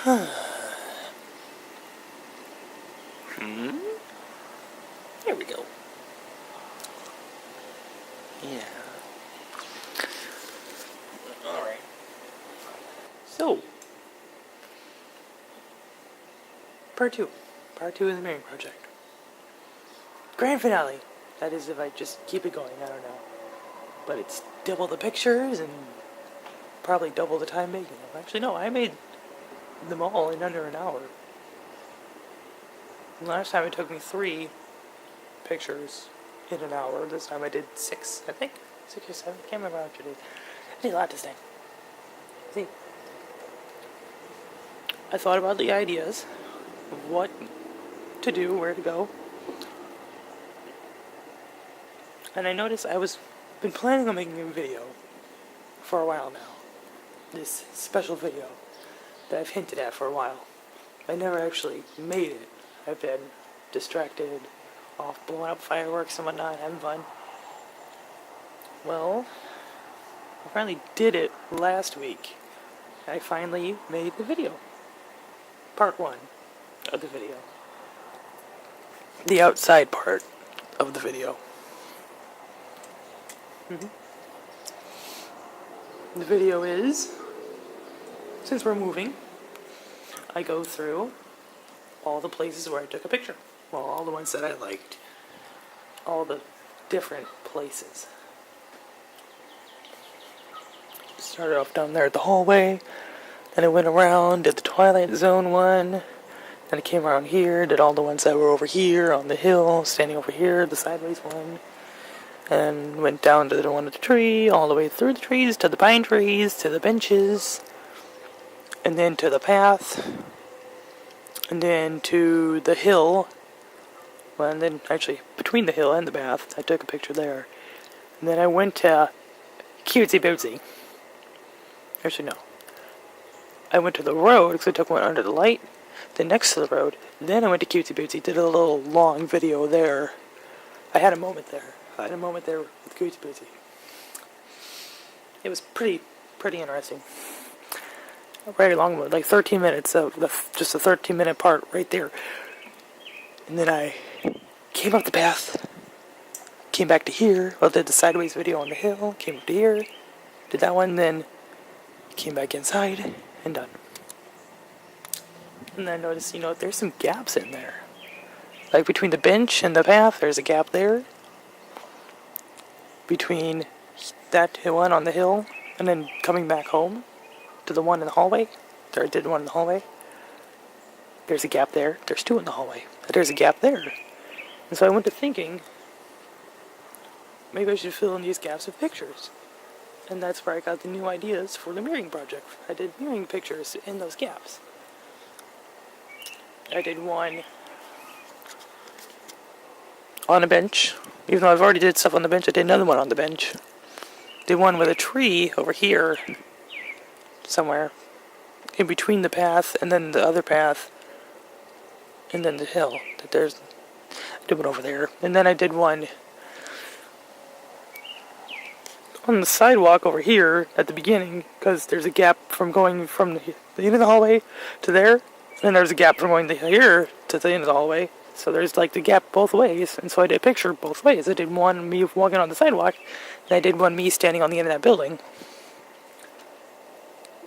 There we go. Yeah. Alright. So, part 2. Part 2 of the mirroring project. Grand finale. That is if I just keep it going, I don't know. But it's double the pictures and probably double the time making them. Actually, no, I made them all in under an hour. Last time it took me 3 pictures in an hour. This time I did 6, I think. 6 or 7. I can't remember how much I did. I did a lot this time. See, I thought about the ideas of what to do, where to go. And I noticed I was been planning on making a video for a while now. This special video that I've hinted at for a while. I never actually made it. I've been distracted, off blowing up fireworks and whatnot, having fun. Well, I finally did it last week. I finally made the video. Part 1 of the video. The outside part of the video. The video is, since we're moving, I go through all the places where I took a picture. Well, all the ones that I liked. All the different places. Started off down there at the hallway, then I went around, did the Twilight Zone one, then I came around here, did all the ones that were over here, on the hill, standing over here, the sideways one, and went down to the one at the tree, all the way through the trees, to the pine trees, to the benches, and then to the path, and then to the hill, well, and then actually between the hill and the path, I took a picture there, and then I went to cutesy bootsy. Actually, no. I went to the road, because I took one under the light, then next to the road, then I went to cutesy bootsy, did a little long video there. I had a moment there. With cutesy bootsy. It was pretty interesting. Very long, like 13 minutes of just a 13-minute part right there. And then I came up the path, came back to here, well, did the sideways video on the hill, came up to here, did that one, then came back inside, and done. And then I noticed, there's some gaps in there. Like between the bench and the path, there's a gap there. Between that one on the hill, and then coming back home to the one in the hallway. There, I did one in the hallway. There's a gap there. There's 2 in the hallway. There's a gap there. And so I went to thinking, maybe I should fill in these gaps with pictures. And that's where I got the new ideas for the mirroring project. I did mirroring pictures in those gaps. I did one on a bench. Even though I've already did stuff on the bench, I did another one on the bench. Did one with a tree over here, somewhere, in between the path, and then the other path, and then the hill. I did one over there. And then I did one on the sidewalk over here at the beginning, because there's a gap from going from the end of the hallway to there, and there's a gap from going here to the end of the hallway. So there's like the gap both ways, and so I did a picture both ways. I did one me walking on the sidewalk, and I did one me standing on the end of that building.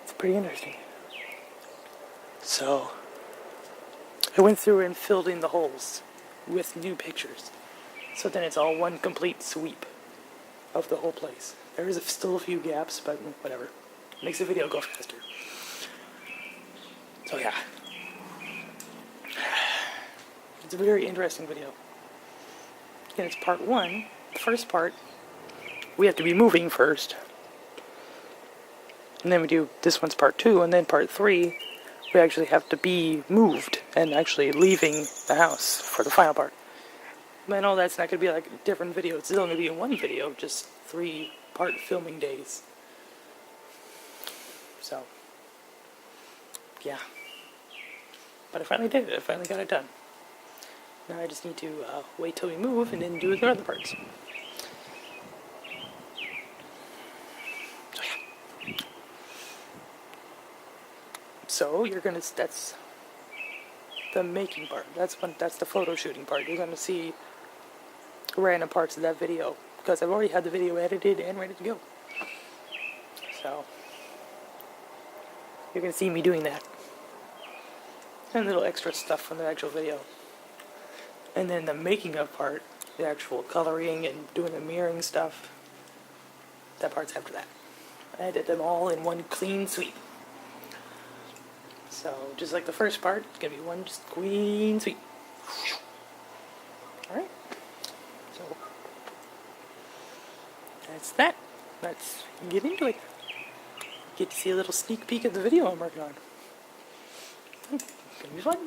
It's pretty interesting. So I went through and filled in the holes with new pictures. So then it's all one complete sweep of the whole place. There is still a few gaps, but whatever. Makes the video go faster. So yeah. It's a very interesting video. Again, it's part 1. The first part, we have to be moving first. And then we do, this one's part 2, and then part 3, we actually have to be moved and actually leaving the house for the final part. I know that's not going to be like a different video. It's still going to be in one video, just 3-part filming days. So, yeah. But I finally did it. I finally got it done. Now I just need to wait till we move and then do the other parts. So yeah. So you're gonna, that's the making part. That's the photo shooting part. You're gonna see random parts of that video because I've already had the video edited and ready to go. So you're gonna see me doing that. And little extra stuff from the actual video. And then the making of part, the actual coloring and doing the mirroring stuff, that part's after that. I did them all in one clean sweep. So just like the first part, it's gonna be one just clean sweep. Alright. So that's that. Let's get into it. Get to see a little sneak peek of the video I'm working on. It's gonna be fun.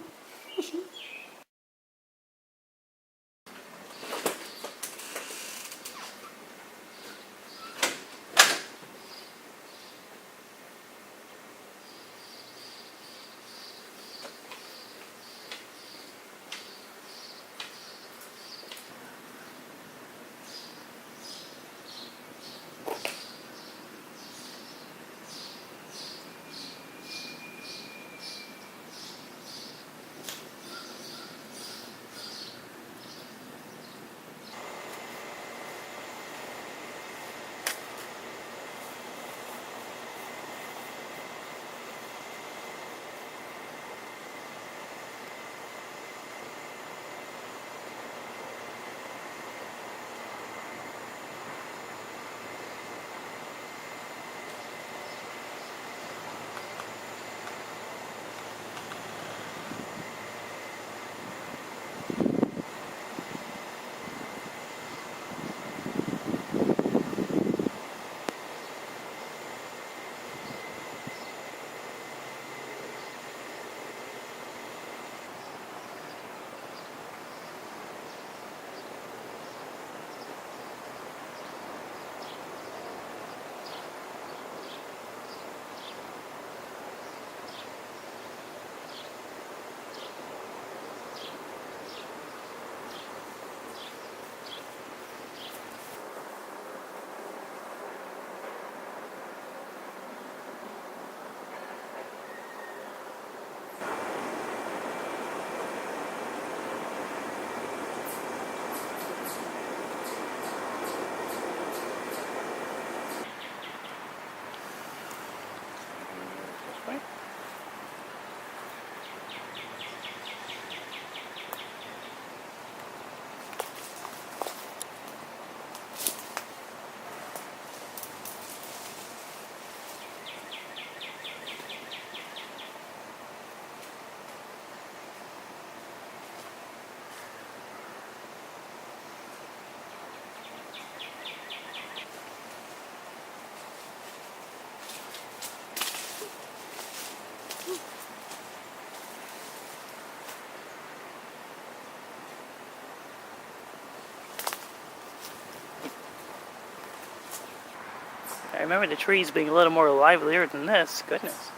I remember the trees being a little more livelier than this. Goodness.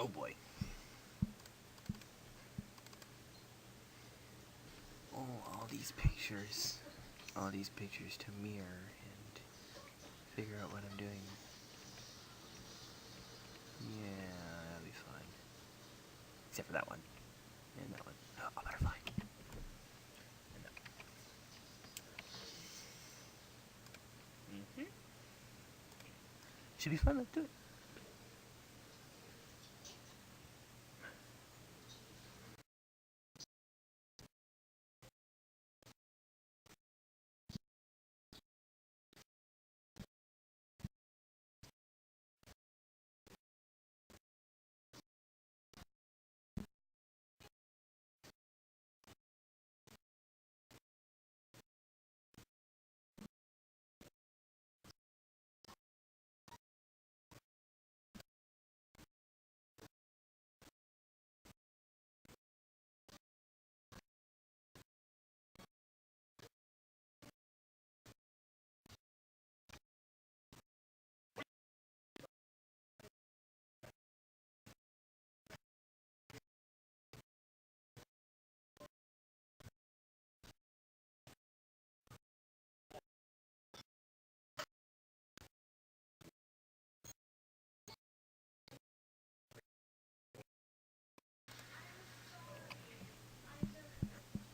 Oh boy. Oh, all these pictures. All these pictures to mirror and figure out what I'm doing. Yeah, that'll be fine. Except for that one. And that one. Oh, a butterfly. And that one. Should be fun, let's do it.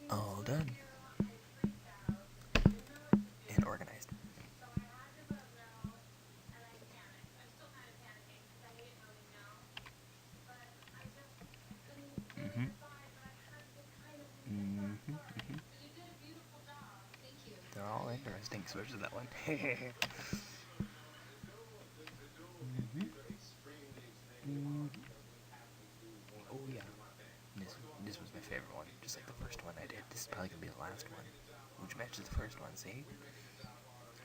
All done. And organized. Mm-hmm. Mm-hmm. Mm-hmm. They're all interesting, especially that one. Mm-hmm. Mm-hmm. Oh yeah. This was my favorite one, just like the first one I did. This is probably gonna be the last one, which matches the first one. See,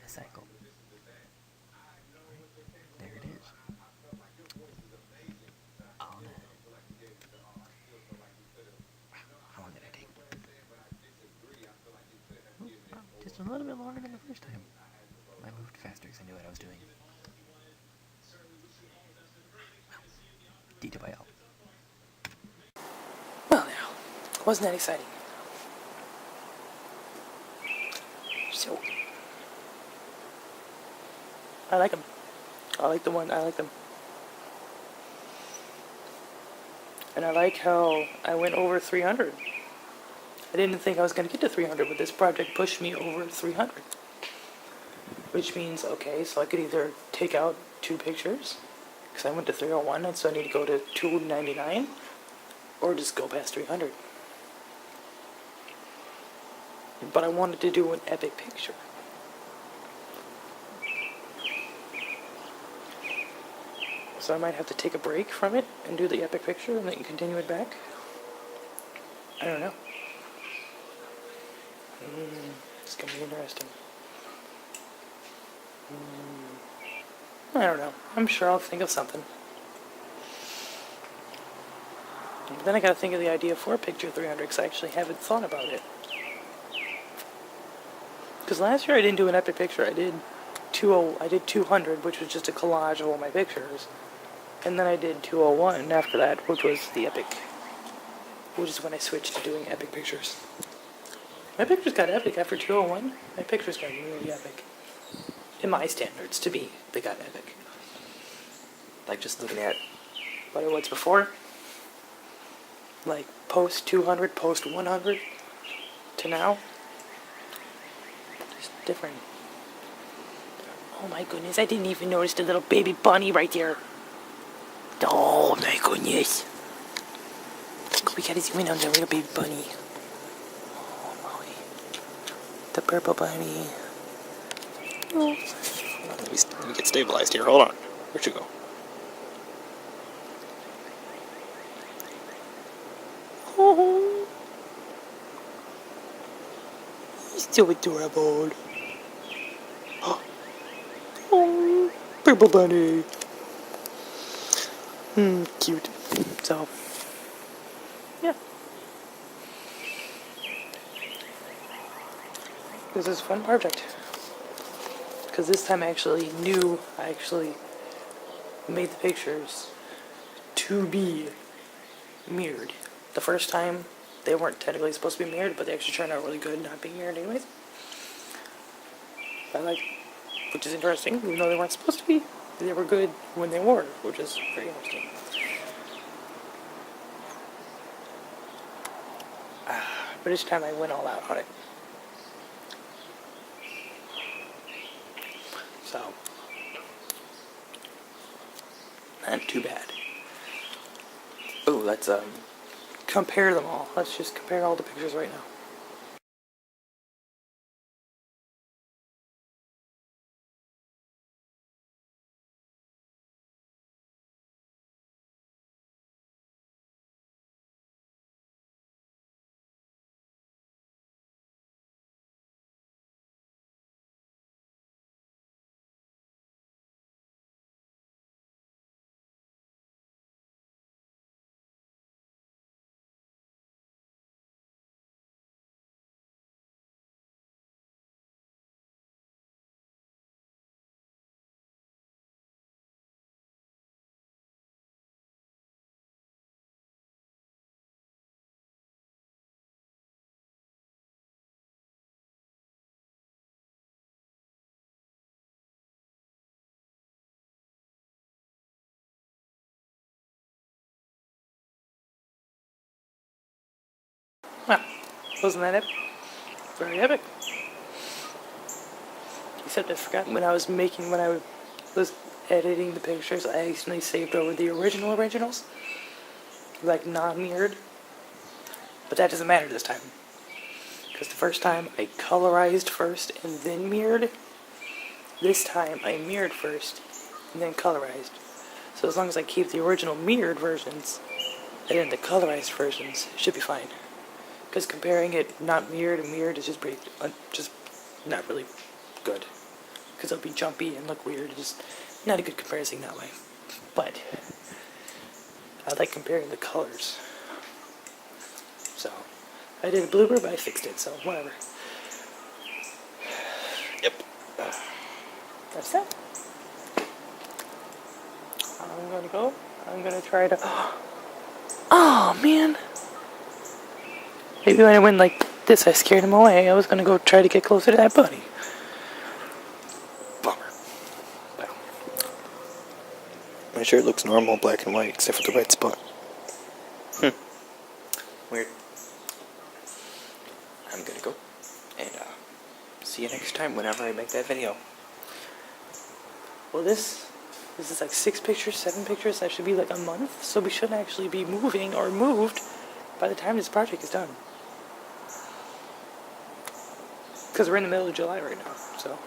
a cycle. There it is. All done. How long did I take? Oh, wow, just a little bit longer than the first time. I moved faster because I knew what I was doing. Detail by L. Well, now, wasn't that exciting? So, I like them. I like them. And I like how I went over 300. I didn't think I was going to get to 300, but this project pushed me over 300. Which means, okay, so I could either take out 2 pictures, because I went to 301, and so I need to go to 299, or just go past 300. But I wanted to do an epic picture. So I might have to take a break from it and do the epic picture and then continue it back. I don't know. It's going to be interesting. I don't know. I'm sure I'll think of something. But then I gotta think of the idea for picture 300 because I actually haven't thought about it. Because last year I didn't do an epic picture. I did 200, which was just a collage of all my pictures. And then I did 201 after that, which was the epic. Which is when I switched to doing epic pictures. My pictures got epic after 201. My pictures got really epic. In my standards, to me, they got epic. Like just looking at what it was before. Like post 200, post 100 to now. It's different. Oh my goodness, I didn't even notice the little baby bunny right there. Oh my goodness. We gotta zoom in on the little baby bunny. Oh my. The purple bunny. Oh. Let me get stabilized here. Hold on. Where'd you go? Oh. He's so adorable. Oh, purple bunny. Cute. So, yeah. This is a fun project. Because this time I actually made the pictures to be mirrored. The first time, they weren't technically supposed to be mirrored, but they actually turned out really good not being mirrored anyways. Which is interesting, even though they weren't supposed to be. They were good when they were, which is very interesting. But each time I went all out on it. So, not too bad. Oh, let's compare them all. Let's just compare all the pictures right now. Wow, wasn't that epic? Very epic. Except I forgot when I was editing the pictures, I accidentally saved over the originals, like non-mirrored. But that doesn't matter this time, because the first time I colorized first and then mirrored. This time I mirrored first and then colorized. So as long as I keep the original mirrored versions and then the colorized versions, it should be fine. Because comparing it not mirrored and mirrored is just just not really good. Because it'll be jumpy and look weird. It's just not a good comparison that way. But I like comparing the colors. So I did a blooper, but I fixed it, so whatever. Yep. That's it. I'm gonna go. I'm gonna try to. Oh man. Maybe when I went like this, I scared him away. I was gonna go try to get closer to that bunny. Bummer. Well, my shirt looks normal, black and white, except for the red spot. Weird. I'm gonna go, and see you next time whenever I make that video. Well, this is like 6 pictures, 7 pictures. That should be like a month, so we shouldn't actually be moving or moved by the time this project is done. Because we're in the middle of July right now, so.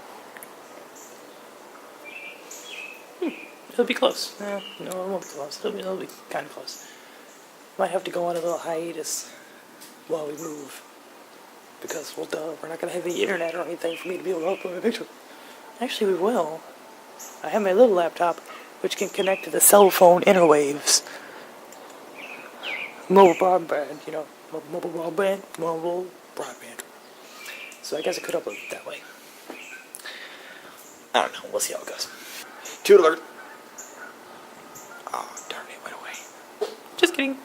It'll be close. No, it won't be close. It'll be kind of close. Might have to go on a little hiatus while we move. Because, well, duh, we're not going to have the internet or anything for me to be able to upload a picture. Actually, we will. I have my little laptop, which can connect to the cell phone interwaves. Mobile broadband, you know. Mobile broadband. So I guess I could upload it that way. I don't know. We'll see how it goes. Toot alert. Oh, darn it, went away. Just kidding.